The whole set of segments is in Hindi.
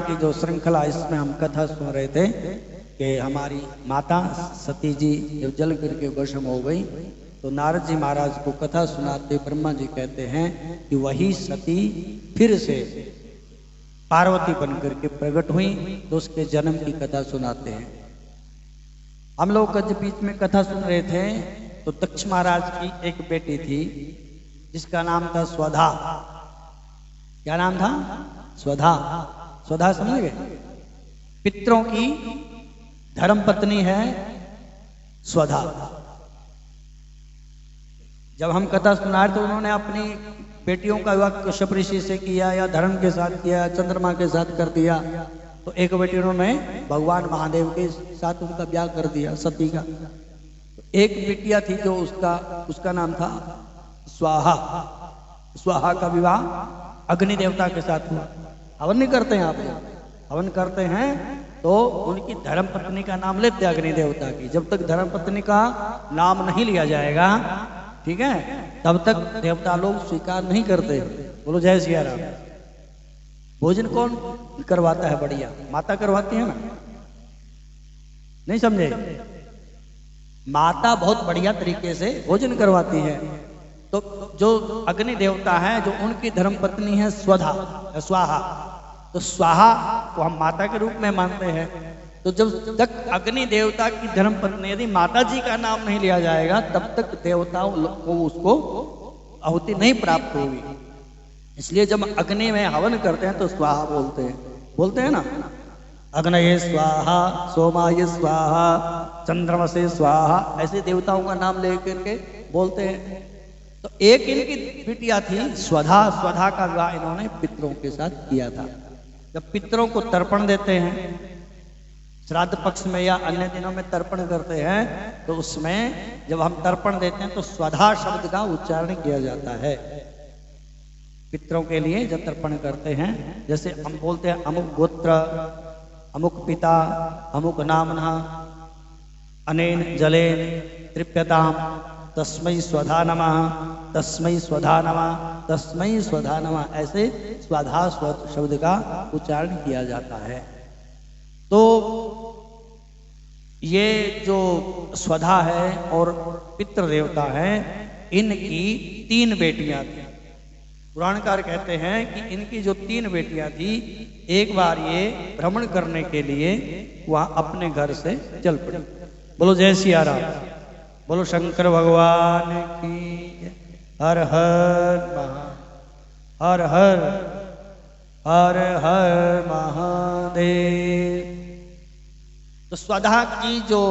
की जो श्रृंखला, इसमें हम कथा सुन रहे थे कि हमारी माता सती जी जब जल करके भस्म हो गई तो नारद जी महाराज को कथा सुनाते ब्रह्मा जी कहते हैं कि वही सती फिर से पार्वती बनकर के प्रकट हुई, तो उसके जन्म की कथा सुनाते हैं। हम लोग जब बीच में कथा सुन रहे थे तो दक्ष महाराज की एक बेटी थी जिसका नाम था स्वधा। क्या नाम था? स्वधा। स्वधा समझ गए? पितरों की धर्म पत्नी है स्वधा। जब हम कथा सुना रहे तो उन्होंने अपनी बेटियों का विवाह कश्यप ऋषि से किया या धर्म के साथ किया, चंद्रमा के साथ कर दिया। तो एक बेटी उन्होंने भगवान महादेव के साथ उनका ब्याह कर दिया, सती का। तो एक बिटिया थी जो उसका नाम था स्वाहा। स्वाहा का विवाह अग्नि देवता के साथ हुआ। हवन नहीं करते हैं आप लोग? हवन करते हैं तो उनकी धर्म पत्नी का नाम लेते हैं अग्नि देवता की। जब तक धर्म पत्नी का नाम नहीं लिया जाएगा, ठीक है, तब तक देवता लोग स्वीकार नहीं करते। बोलो जय सिया राम। भोजन कौन करवाता है? बढ़िया माता करवाती है ना? नहीं समझे? माता बहुत बढ़िया तरीके से भोजन करवाती है। तो जो अग्नि देवता है, जो उनकी धर्म पत्नी है स्वधा, स्वाहा, तो स्वाहा को हम माता के रूप में मानते हैं। तो जब तक अग्नि देवता की धर्म पत्नी यदि माता जी का नाम नहीं लिया जाएगा, तब तक देवताओं को उसको आहुति नहीं प्राप्त होगी। इसलिए जब अग्नि में हवन करते हैं तो स्वाहा बोलते हैं ना, अग्नये स्वाहा, सोमाय स्वाहा, चंद्रमसे स्वाहा, ऐसे देवताओं का नाम लेकर के बोलते हैं। तो एक इनकी बिटिया थी स्वधा। स्वधा का विवाह इन्होंने पितरों के साथ किया था। जब पितरों को तर्पण देते हैं, श्राद्ध पक्ष में या अन्य दिनों में तर्पण करते हैं, तो उसमें जब हम तर्पण देते हैं तो स्वधा शब्द का उच्चारण किया जाता है पितरों के लिए जब तर्पण करते हैं। जैसे हम बोलते हैं अमुक गोत्र, अमुक पिता, अमुक नामना, अनेन जलेन तृप्यताम, तस्मै स्वधा नमः, तस्मै स्वधा नमः, तस्मै स्वधा नमः, ऐसे स्वधा शब्द का उच्चारण किया जाता है। तो ये जो स्वधा है और पितृ देवता है, इनकी 3 बेटियां थी। पुराणकार कहते हैं कि इनकी जो 3 बेटियां थी, एक बार ये भ्रमण करने के लिए वह अपने घर से चल पड़ी। बोलो जय सिया राम। बोलो शंकर भगवान की। हर हर हर हर हर हर महादेव। तो स्वधा की जो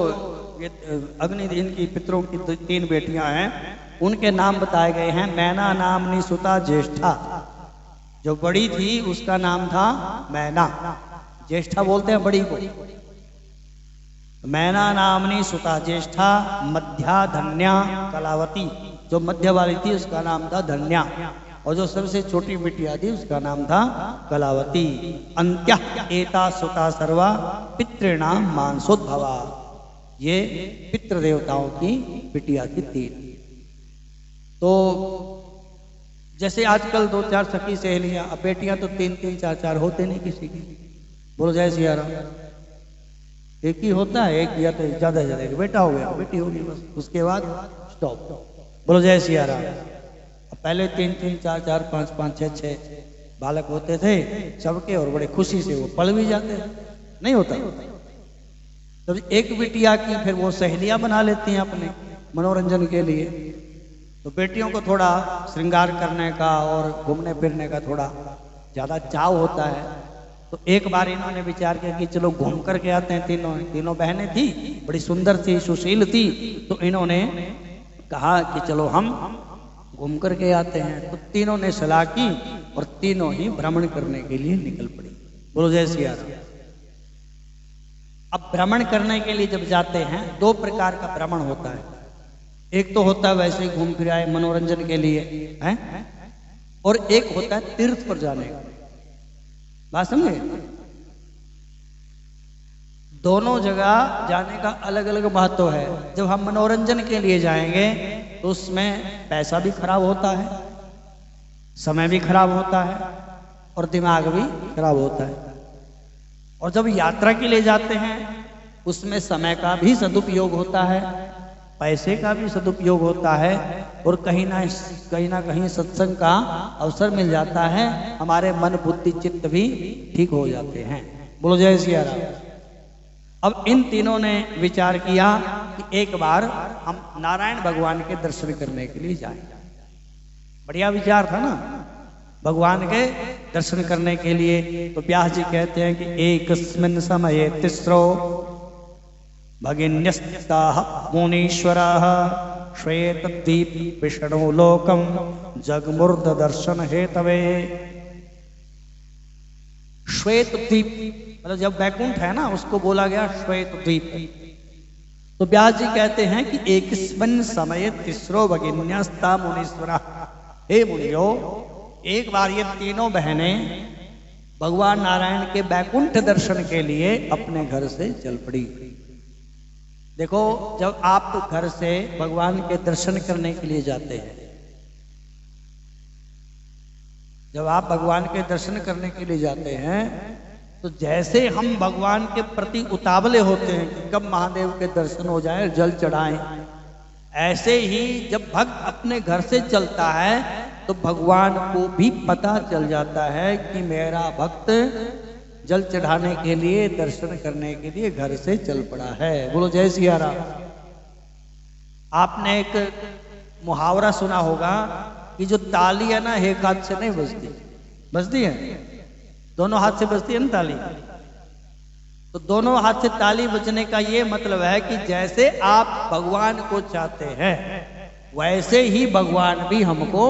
अग्नि इनकी पितरों की 3 बेटियां हैं, उनके नाम बताए गए हैं। मैना नामनी सुता ज्येष्ठा, जो बड़ी थी उसका नाम था मैना। ज्येष्ठा बोलते हैं बड़ी को। मैना नामनी सुता ज्येष्ठा, मध्या धन्या कलावती, जो मध्य वाली थी उसका नाम था धन्या, और जो सबसे छोटी बिटिया थी उसका नाम था कलावती। अंत्या एता सुता सर्वा पितृणाम मानसोद्भवा। ये पितृ देवताओं की बिटिया थी 3। तो जैसे आजकल 2-4 सखी सहेलियां, अब बेटियां तो 3-3 4-4 होते नहीं किसी की। बोलो जय सिया राम। एक ही होता है, एक या तो ज्यादा से ज्यादा एक बेटा हो गया, बेटी होगी, बस उसके बाद स्टॉप। बोलो जय सिया राम। पहले 3-3 4-4 5-5 6-6 बालक होते थे सबके, और बड़े खुशी से वो पल भी जाते नहीं होता। तब एक बिटिया की फिर वो सहेलियां बना लेती हैं अपने मनोरंजन के लिए। तो बेटियों को थोड़ा श्रृंगार करने का और घूमने फिरने का थोड़ा ज्यादा चाव होता है। तो एक बार इन्होंने विचार किया कि चलो घूम करके आते हैं। तीनों बहनें थी, बड़ी सुंदर थी, सुशील थी। तो इन्होंने कहा कि चलो हम घूम करके आते हैं। तो तीनों ने सलाह की और तीनों ही भ्रमण करने के लिए निकल पड़ी। बोलो जय सिया राम। अब भ्रमण करने के लिए जब जाते हैं, 2 प्रकार का भ्रमण होता है। एक तो होता है वैसे ही घूम फिर आए मनोरंजन के लिए हैं, और एक होता है तीर्थ पर जाने का। बात समझे? दोनों जगह जाने का अलग अलग महत्व है। जब हम मनोरंजन के लिए जाएंगे तो उसमें पैसा भी खराब होता है, समय भी खराब होता है और दिमाग भी खराब होता है। और जब यात्रा के लिए जाते हैं उसमें समय का भी सदुपयोग होता है, पैसे का भी सदुपयोग होता है, और कहीं ना कहीं सत्संग का अवसर मिल जाता है, हमारे मन बुद्धि चित्त भी ठीक हो जाते हैं। बोलो जय सिया राम। अब इन तीनों ने विचार किया कि एक बार हम नारायण भगवान के दर्शन करने के लिए जाएं। बढ़िया विचार था ना, भगवान के दर्शन करने के लिए। तो व्यास जी कहते हैं कि एकस्मिन् समये तिस्रो भगिन्यस्ताः मुनीश्वराः श्वेतद्वीप विष्णु लोकम जगमुर्द दर्शन हेतवे। श्वेत द्वीप मतलब जब वैकुंठ है ना, उसको बोला गया श्वेत द्वीप। तो व्यास जी कहते हैं कि एकस्मिन् समये तिस्रो भगिन्यस्ता मुनीश्वरा। हे मुनियो, एक बार ये तीनों बहनें भगवान नारायण के वैकुंठ दर्शन के लिए अपने घर से चल पड़ी। देखो, जब आप घर से भगवान के दर्शन करने के लिए जाते हैं, जब आप भगवान के दर्शन करने के लिए जाते हैं, तो जैसे हम भगवान के प्रति उतावले होते हैं कि कब महादेव के दर्शन हो जाए, जल चढ़ाएं, ऐसे ही जब भक्त अपने घर से चलता है तो भगवान को भी पता चल जाता है कि मेरा भक्त जल चढ़ाने के लिए, दर्शन करने के लिए घर से चल पड़ा है। बोलो जय सिया राम। आपने एक मुहावरा सुना होगा कि जो ताली है ना, एक हाथ से नहीं बजती, बजती है, दोनों हाथ से बजती है ना ताली। तो दोनों हाथ से ताली बजने का ये मतलब है कि जैसे आप भगवान को चाहते हैं, वैसे ही भगवान भी हमको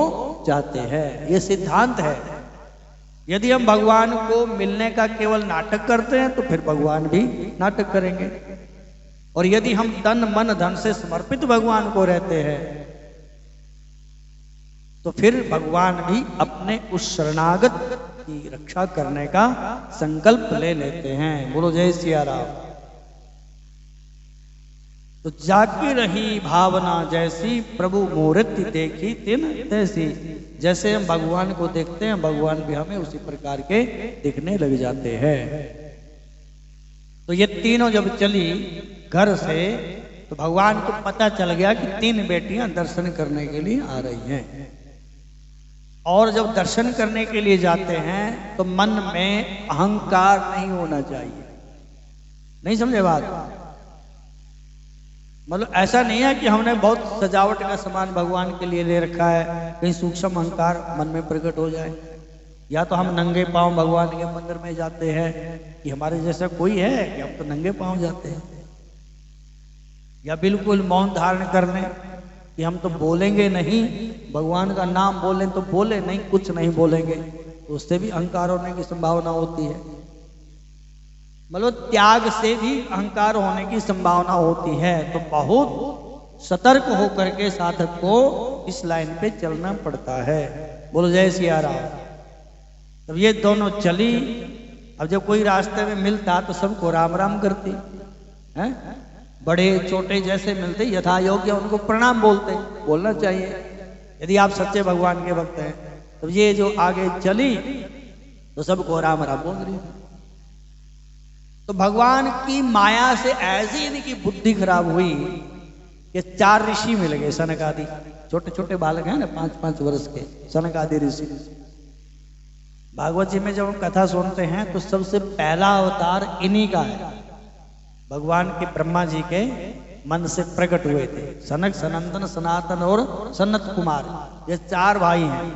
चाहते हैं। ये सिद्धांत है। यदि हम भगवान को मिलने का केवल नाटक करते हैं तो फिर भगवान भी नाटक करेंगे, और यदि हम तन मन धन से समर्पित भगवान को रहते हैं तो फिर भगवान भी अपने उस शरणागत की रक्षा करने का संकल्प ले लेते हैं। बोलो जय सिया राम। तो जाकी रही भावना जैसी, प्रभु मूर्ति देखी तिन तैसी। जैसे हम भगवान को देखते हैं, भगवान भी हमें उसी प्रकार के दिखने लग जाते हैं। तो ये तीनों जब चली घर से, तो भगवान को पता चल गया कि तीन बेटियां दर्शन करने के लिए आ रही हैं। और जब दर्शन करने के लिए जाते हैं तो मन में अहंकार नहीं होना चाहिए। नहीं समझे बात? मतलब ऐसा नहीं है कि हमने बहुत सजावट का सामान भगवान के लिए ले रखा है, कहीं सूक्ष्म अहंकार मन में प्रकट हो जाए। या तो हम नंगे पांव भगवान के मंदिर में जाते हैं कि हमारे जैसा कोई है कि हम तो नंगे पांव जाते हैं, या बिल्कुल मौन धारण करने कि हम तो बोलेंगे नहीं, भगवान का नाम बोलें तो बोले नहीं, कुछ नहीं बोलेंगे, तो उससे भी अहंकार होने की संभावना होती है। मतलब त्याग से भी अहंकार होने की संभावना होती है। तो बहुत सतर्क होकर के साधक को इस लाइन पे चलना पड़ता है। बोलो जय सिया राम। तब ये दोनों चली। अब जब कोई रास्ते में मिलता तो सबको राम राम करती हैं, बड़े छोटे जैसे मिलते यथा योग्य उनको प्रणाम बोलते, बोलना चाहिए यदि आप सच्चे भगवान के भक्त हैं। तो ये जो आगे चली तो सबको राम राम बोल रही। तो भगवान की माया से ऐसी इनकी बुद्धि खराब हुई कि 4 ऋषि मिल गए, सनक आदि, छोटे छोटे बालक हैं ना, 5-5 वर्ष के, सनक आदि ऋषि। भागवत जी में जब हम कथा सुनते हैं तो सबसे पहला अवतार इन्हीं का है। भगवान के ब्रह्मा जी के मन से प्रकट हुए थे। सनक, सनंदन, सनातन और सनत कुमार, ये 4 भाई हैं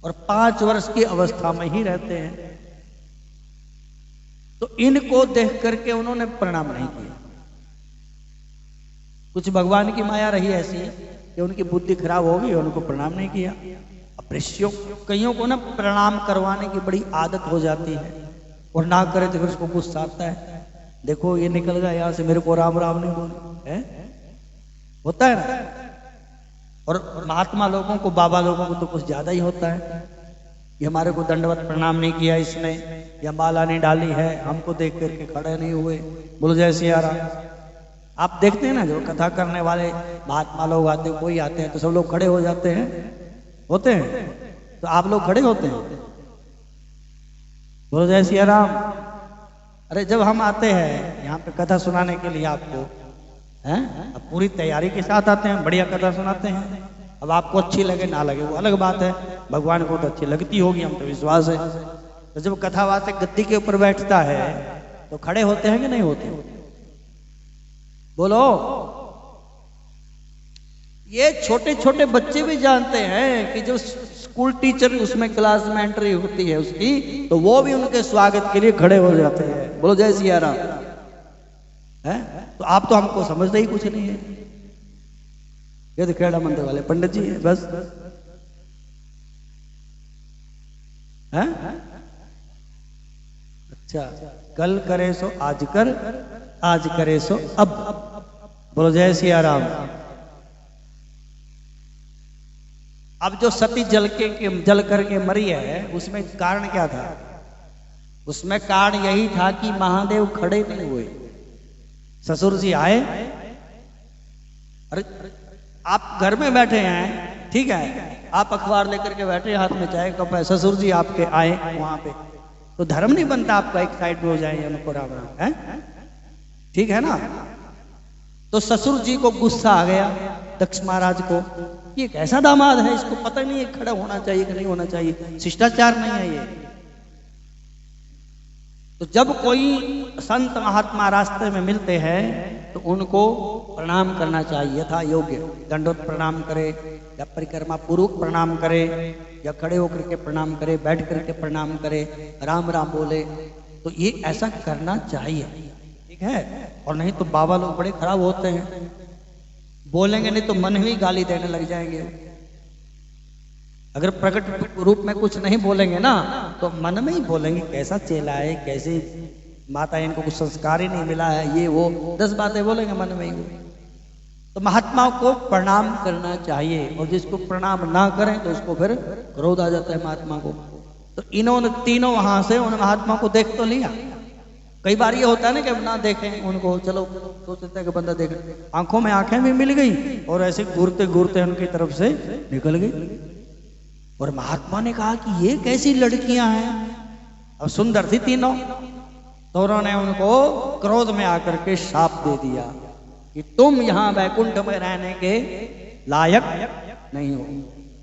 और 5 वर्ष की अवस्था में ही रहते हैं। तो इनको देख करके उन्होंने प्रणाम नहीं किया। कुछ भगवान की माया रही ऐसी कि उनकी बुद्धि खराब हो गई, उनको प्रणाम नहीं किया। अप्रेष्यों, कईयों को ना प्रणाम करवाने की बड़ी आदत हो जाती है, और ना करे तो फिर उसको गुस्सा आता है, देखो ये निकल गया यहाँ से, मेरे को राम राम नहीं बोले, होता है ना। और महात्मा लोगों को, बाबा लोगों को तो कुछ ज्यादा ही होता है कि हमारे को दंडवत प्रणाम नहीं किया इसने, या माला नहीं डाली है, हमको देख करके खड़े नहीं हुए। बोलो जय सिया राम। आप देखते हैं ना, जो कथा करने वाले महात्मा लोग आते हैं, कोई आते हैं तो सब लोग खड़े हो जाते हैं, होते हैं। तो आप लोग खड़े होते हैं? बोलो जय सिया राम। अरे जब हम आते हैं यहाँ पे कथा सुनाने के लिए आपको, हैं, अब पूरी तैयारी के साथ आते हैं, बढ़िया कथा सुनाते हैं। अब आपको अच्छी लगे ना लगे वो अलग बात है, भगवान को तो अच्छी लगती होगी, हम तो विश्वास है। तो जब कथावाचक गद्दी के ऊपर बैठता है तो खड़े होते हैं कि नहीं होते? बोलो। ये छोटे छोटे बच्चे भी जानते हैं कि जो स्कूल टीचर उसमें क्लास में एंट्री होती है उसकी, तो वो भी उनके स्वागत के लिए खड़े हो जाते हैं। बोलो जय सिया राम। है तो आप तो हमको समझते ही कुछ नहीं है, ये तो खेड़ा मंदिर वाले पंडित जी है बस। है अच्छा, कल करे सो आज कर, आज करे सो अब। बोलो जय सिया राम। अब जो सती जल करके मरी है उसमें कारण क्या था? उसमें कारण यही था कि महादेव खड़े नहीं हुए। ससुर जी आए, अरे आप घर में बैठे हैं, ठीक है, आप अखबार लेकर के बैठे, हाथ में चाय कप है, ससुर जी आपके आए वहां पे, तो धर्म नहीं बनता आपका एक साइड में हो जाए उनको राम राम, है ठीक है ना? तो ससुर जी को गुस्सा आ गया दक्ष महाराज को, ये कैसा दामाद है, इसको पता नहीं है खड़ा होना चाहिए कि नहीं होना चाहिए, शिष्टाचार नहीं है ये। तो जब कोई संत महात्मा रास्ते में मिलते हैं तो उनको प्रणाम करना चाहिए था, योग्य दंडवत प्रणाम करे या परिक्रमा पूर्वक प्रणाम करे या खड़े होकर के प्रणाम करे, बैठ करके प्रणाम करे, राम राम बोले, तो ये ऐसा करना चाहिए, ठीक है? और नहीं तो बाबा लोग बड़े खराब होते हैं, बोलेंगे नहीं तो मन ही गाली देने लग जाएंगे। अगर प्रकट रूप में कुछ नहीं बोलेंगे ना तो मन में ही बोलेंगे, कैसा चेला है, कैसे माता, इनको कुछ संस्कार ही नहीं मिला है, ये वो 10 बातें बोलेंगे मन में ही। तो महात्माओं को प्रणाम करना चाहिए, और जिसको प्रणाम ना करें तो उसको फिर क्रोध आ जाता है महात्मा को। तो इन्होंने तीनों वहां से उन महात्मा को देख तो लिया। कई बार ये होता है ना कि अब ना देखें उनको, चलो सोचते हैं कि बंदा देख, आंखों में आंखें भी मिल गई और ऐसे घूरते घूरते उनकी तरफ से निकल गई। और महात्मा ने कहा कि ये कैसी लड़कियां हैं, अब सुंदर थी तीनों, तो उन्होंने उनको क्रोध में आकर के शाप दे दिया कि तुम यहाँ वैकुंठ में रहने के लायक नहीं हो,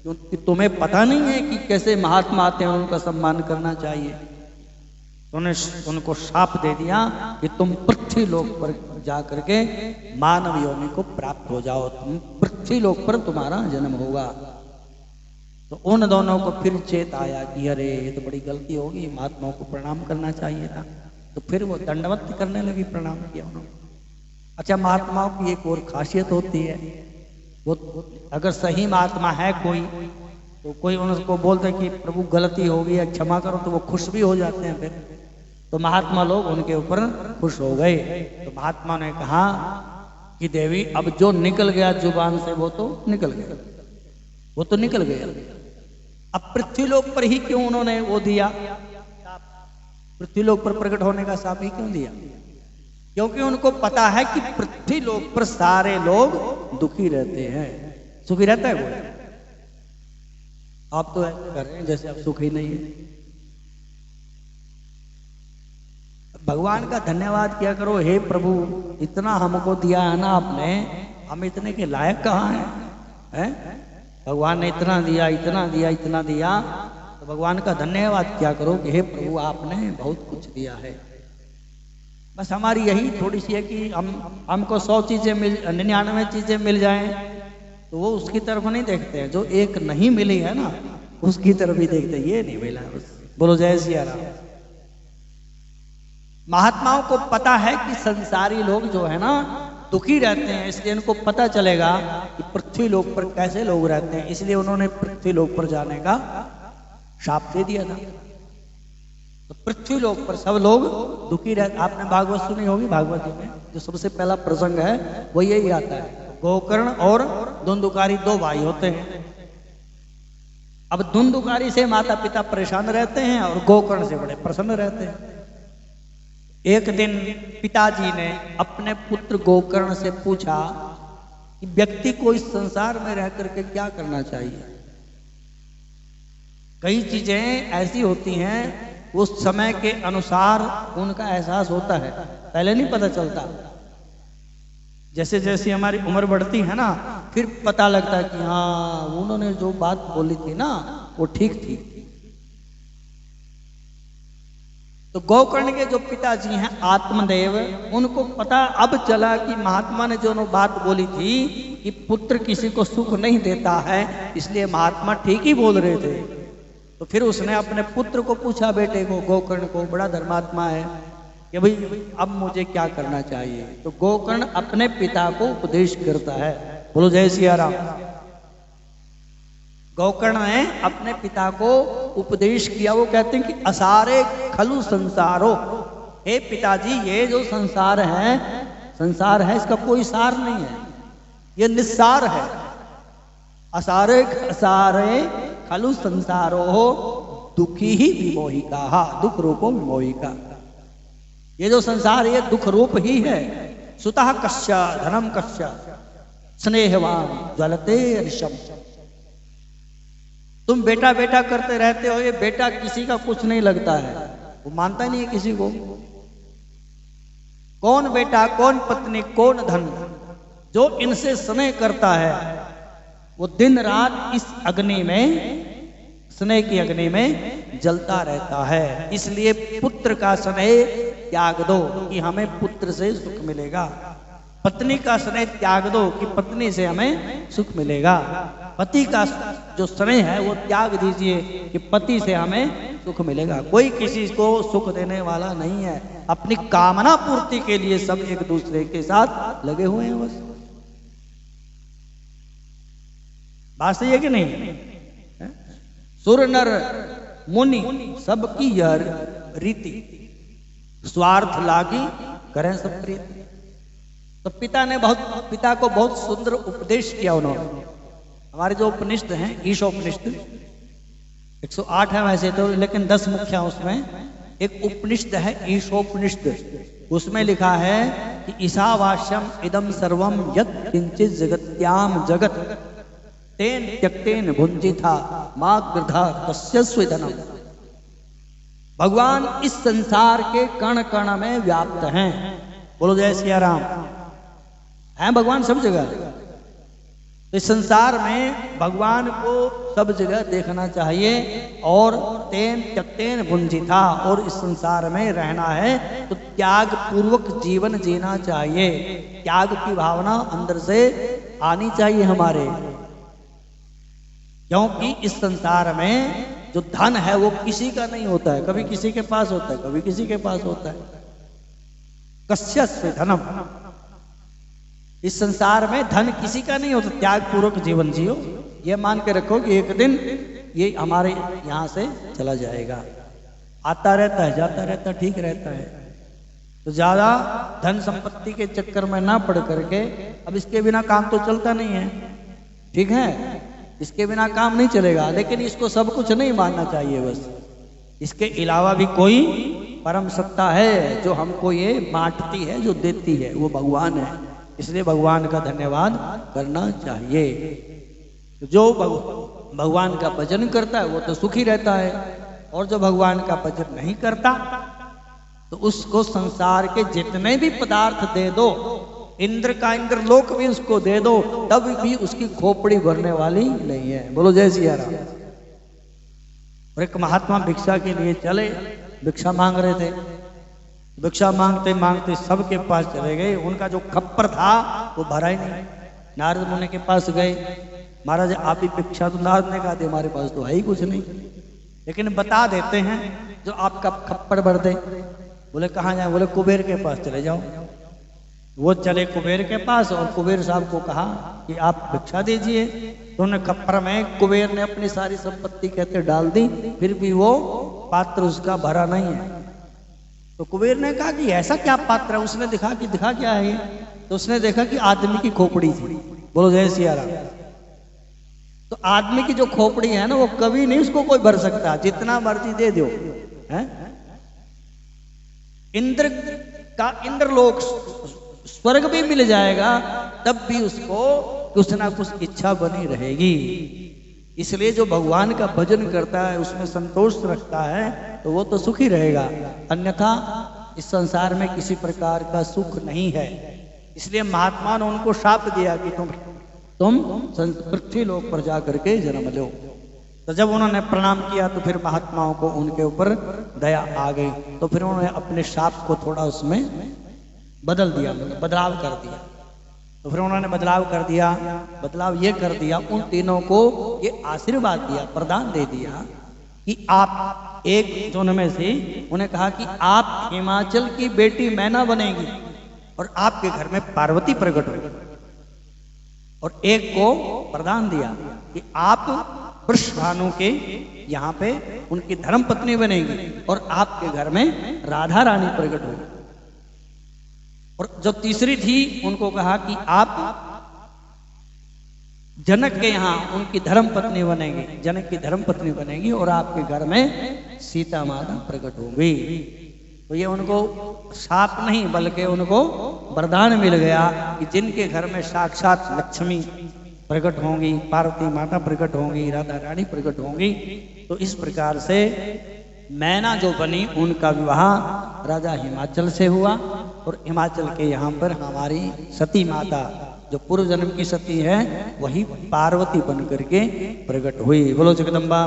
क्योंकि तुम्हें पता नहीं है कि कैसे महात्मा आते हैं, उनका सम्मान करना चाहिए। उन्हें उनको शाप दे दिया कि तुम पृथ्वी लोक पर जा करके मानव योनि को प्राप्त हो जाओ, तुम पृथ्वी लोक पर तुम्हारा जन्म होगा। तो उन दोनों को फिर चेत आया कि अरे ये तो बड़ी गलती होगी, महात्माओं को प्रणाम करना चाहिए था। तो फिर वो दंडवत करने लगी, प्रणाम किया उन्होंने। अच्छा, महात्माओं की एक और खासियत होती है, वो अगर सही महात्मा है कोई, तो कोई उनको बोलते कि प्रभु गलती हो गई है क्षमा करो, तो वो खुश भी हो जाते हैं। फिर तो महात्मा लोग उनके ऊपर खुश हो गए। तो महात्मा ने कहा कि देवी अब जो निकल गया जुबान से वो तो निकल गया, वो तो निकल गया। अब पृथ्वी लोक पर ही क्यों उन्होंने वो दिया, पृथ्वी लोक पर प्रकट होने का शाप ही क्यों दिया? क्योंकि उनको पता है कि पृथ्वी लोक पर सारे लोग दुखी रहते हैं, सुखी रहता है कोई? आप तो ऐसे कर रहे हैं जैसे आप सुखी नहीं है। भगवान का धन्यवाद किया करो, हे प्रभु इतना हमको दिया है ना आपने, हम इतने के लायक कहाँ हैं? भगवान ने इतना दिया, इतना दिया, इतना दिया, तो भगवान का धन्यवाद किया करो कि हे प्रभु आपने बहुत कुछ दिया है। बस हमारी यही थोड़ी सी है कि हमको 100 चीजें 99 चीजें मिल जाएं तो वो उसकी तरफ नहीं देखते हैं, जो एक नहीं मिली है ना उसकी तरफ ही देखते हैं, ये नहीं मिला बस। बोलो जय सिया राम। महात्माओं को पता है कि संसारी लोग जो है ना दुखी रहते हैं, इसलिए इनको पता चलेगा कि पृथ्वी लोक पर कैसे लोग रहते हैं, इसलिए उन्होंने पृथ्वी लोक पर जाने का शाप दे दिया था। तो पृथ्वी लोक पर सब लोग दुखी रहते। आपने भागवत सुनी होगी, भागवत में जो सबसे पहला प्रसंग है वो यही आता है, गोकर्ण और धुंधुकारी 2 भाई होते हैं। अब धुंधुकारी से माता पिता परेशान रहते हैं और गोकर्ण से बड़े प्रसन्न रहते हैं। एक दिन पिताजी ने अपने पुत्र गोकर्ण से पूछा कि व्यक्ति को इस संसार में रह करके क्या करना चाहिए। कई चीजें ऐसी होती हैं उस समय के अनुसार उनका एहसास होता है, पहले नहीं पता चलता। जैसे जैसे हमारी उम्र बढ़ती है ना, फिर पता लगता है कि हाँ उन्होंने जो बात बोली थी ना वो ठीक थी। तो गोकर्ण के जो पिताजी हैं आत्मदेव, उनको पता अब चला कि महात्मा ने जो बात बोली थी कि पुत्र किसी को सुख नहीं देता है, इसलिए महात्मा ठीक ही बोल रहे थे। तो फिर उसने अपने पुत्र को पूछा, बेटे को, गोकर्ण को, बड़ा धर्मात्मा है, कि भाई अब मुझे क्या करना चाहिए। तो गोकर्ण अपने पिता को उपदेश करता है। बोलो जय सिया राम। गोकर्ण ने अपने पिता को उपदेश किया। वो कहते हैं कि असारे खलु संसारो, हे पिताजी ये जो संसार है इसका कोई सार नहीं है, ये निस्सार है। असारे खलु संसारो दुखी ही विमोहिका, दुख रूपो विमोहिका। ये जो संसार ये दुख रूप ही है। सुतः कश्य धनम कश्य स्नेहवान ज्वलते ऋषम। तुम बेटा बेटा करते रहते हो, ये बेटा किसी का कुछ नहीं लगता है, वो मानता नहीं है किसी को। कौन बेटा, कौन पत्नी, कौन धन, जो इनसे स्नेह करता है वो दिन रात इस अग्नि में, स्नेह की अग्नि में जलता रहता है। इसलिए पुत्र का स्नेह त्याग दो कि हमें पुत्र से सुख मिलेगा। पत्नी का स्नेह त्याग दो कि पत्नी से हमें सुख मिलेगा। पति का जो स्नेह है वो त्याग दीजिए कि पति से हमें सुख मिलेगा। कोई किसी को सुख देने वाला नहीं है। अपनी कामना पूर्ति के लिए सब एक दूसरे के साथ लगे हुए हैं बस। बात सही है कि नहीं? सुर नर मुनि सबकी यह रीति, स्वार्थ लागी करें सब प्रीति। तो पिता को बहुत सुंदर उपदेश किया उन्होंने। हमारे जो उपनिषद हैं, ईशोपनिषद 108 है वैसे तो, लेकिन 10 मुख्य हैं उसमें। एक उपनिषद है ईशोपनिषद, उसमें लिखा है कि ईशावास्यम इदम सर्वम यत् किंचित जगत्याम जगत तेन त्यक्तेन भुंजिथा मां गृधा कस्य स्विधनम। भगवान इस संसार के कण कण में व्याप्त हैं। बोलो जय सिया राम। हैं भगवान सब जगह। तो इस संसार में भगवान को सब जगह देखना चाहिए। और तेन त्यक्तेन भुंजिथा, और इस संसार में रहना है तो त्याग पूर्वक जीवन जीना चाहिए। त्याग की भावना अंदर से आनी चाहिए हमारे। क्योंकि इस संसार में जो धन है वो किसी का नहीं होता है, कभी किसी के पास होता है, कभी किसी के पास होता है। कस्य धनम, इस संसार में धन किसी का नहीं होता। त्याग पूर्वक जीवन जियो, ये मान के रखो कि एक दिन ये हमारे यहां से चला जाएगा। आता रहता है, जाता रहता है, ठीक रहता है। तो ज्यादा धन संपत्ति के चक्कर में ना पड़ करके, अब इसके बिना काम तो चलता नहीं है, ठीक है, इसके बिना काम नहीं चलेगा। लेकिन इसको सब कुछ नहीं मानना चाहिए। बस इसके अलावा भी कोई परम सत्ता है जो हमको ये बांटती है, जो देती है, वो भगवान है। इसलिए भगवान का धन्यवाद करना चाहिए। जो भगवान का भजन करता है वो तो सुखी रहता है, और जो भगवान का भजन नहीं करता तो उसको संसार के जितने भी पदार्थ दे दो, इंद्र का इंद्रलोक भी उसको दे दो, तब भी उसकी खोपड़ी भरने वाली नहीं है। बोलो जय सिया राम। और एक महात्मा भिक्षा के लिए चले, भिक्षा मांग रहे थे। भिक्षा मांगते मांगते सबके पास चले गए। उनका जो खप्पर था वो भरा ही नहीं। नारद मुनि के पास गए, महाराज आप ही भिक्षा। तो नारद ने कहा हमारे पास तो है ही कुछ नहीं, लेकिन बता देते हैं जो आपका खप्पर भर दे। बोले कहाँ जाए? बोले कुबेर के पास चले जाओ। वो चले कुबेर के पास, और कुबेर साहब को कहा कि आप भिक्षा दीजिए। तो उन्हें खप्पर में कुबेर ने अपनी सारी संपत्ति कहते डाल दी, फिर भी वो पात्र उसका भरा नहीं है। तो कुबेर ने कहा कि ऐसा क्या पात्र है? उसने दिखा क्या है ये? तो उसने देखा कि आदमी की खोपड़ी थी। बोलो जय सिया राम। तो आदमी की जो खोपड़ी है ना, वो कभी नहीं उसको कोई भर सकता, जितना मर्जी दे दो। इंद्र का इंद्रलोक, स्वर्ग भी मिल जाएगा, तब भी उसको कुछ ना कुछ इच्छा बनी रहेगी। इसलिए जो भगवान का भजन करता है, उसमें संतोष रखता है, तो वो तो सुखी रहेगा, अन्यथा इस संसार में किसी प्रकार का सुख नहीं है। इसलिए महात्मा ने उनको शाप दिया कि तुम पृथ्वी लोक पर जा करके जन्म लो। तो जब उन्होंने प्रणाम किया तो फिर महात्माओं को उनके ऊपर दया आ गई, तो फिर उन्होंने अपने शाप को थोड़ा उसमें बदल दिया, मतलब बदलाव कर दिया। तो फिर उन्होंने बदलाव कर दिया, बदलाव ये कर दिया, उन तीनों को ये आशीर्वाद दिया, प्रदान दे दिया कि आप एक जोन में से उन्हें कहा कि आप हिमाचल की बेटी मैना बनेगी और आपके घर में पार्वती प्रकट होगी। और एक को प्रदान दिया कि आप वृषभानु के यहाँ पे उनकी धर्म पत्नी बनेगी और आपके घर में राधा रानी प्रकट होगी। और जो तीसरी थी उनको कहा कि आप जनक के यहाँ उनकी धर्म पत्नी बनेगी, जनक की धर्म पत्नी बनेगी और आपके घर में सीता माता प्रकट होंगी। तो ये उनको शाप नहीं बल्कि उनको वरदान मिल गया कि जिनके घर में साक्षात लक्ष्मी प्रकट होंगी, पार्वती माता प्रकट होंगी, राधा रानी प्रकट होंगी। तो इस प्रकार से मैना जो बनी उनका विवाह राजा हिमाचल से हुआ और हिमाचल के यहाँ पर हमारी सती माता जो पूर्व जन्म की सती है वही पार्वती बन करके प्रकट हुई। बोलो जगदम्बा।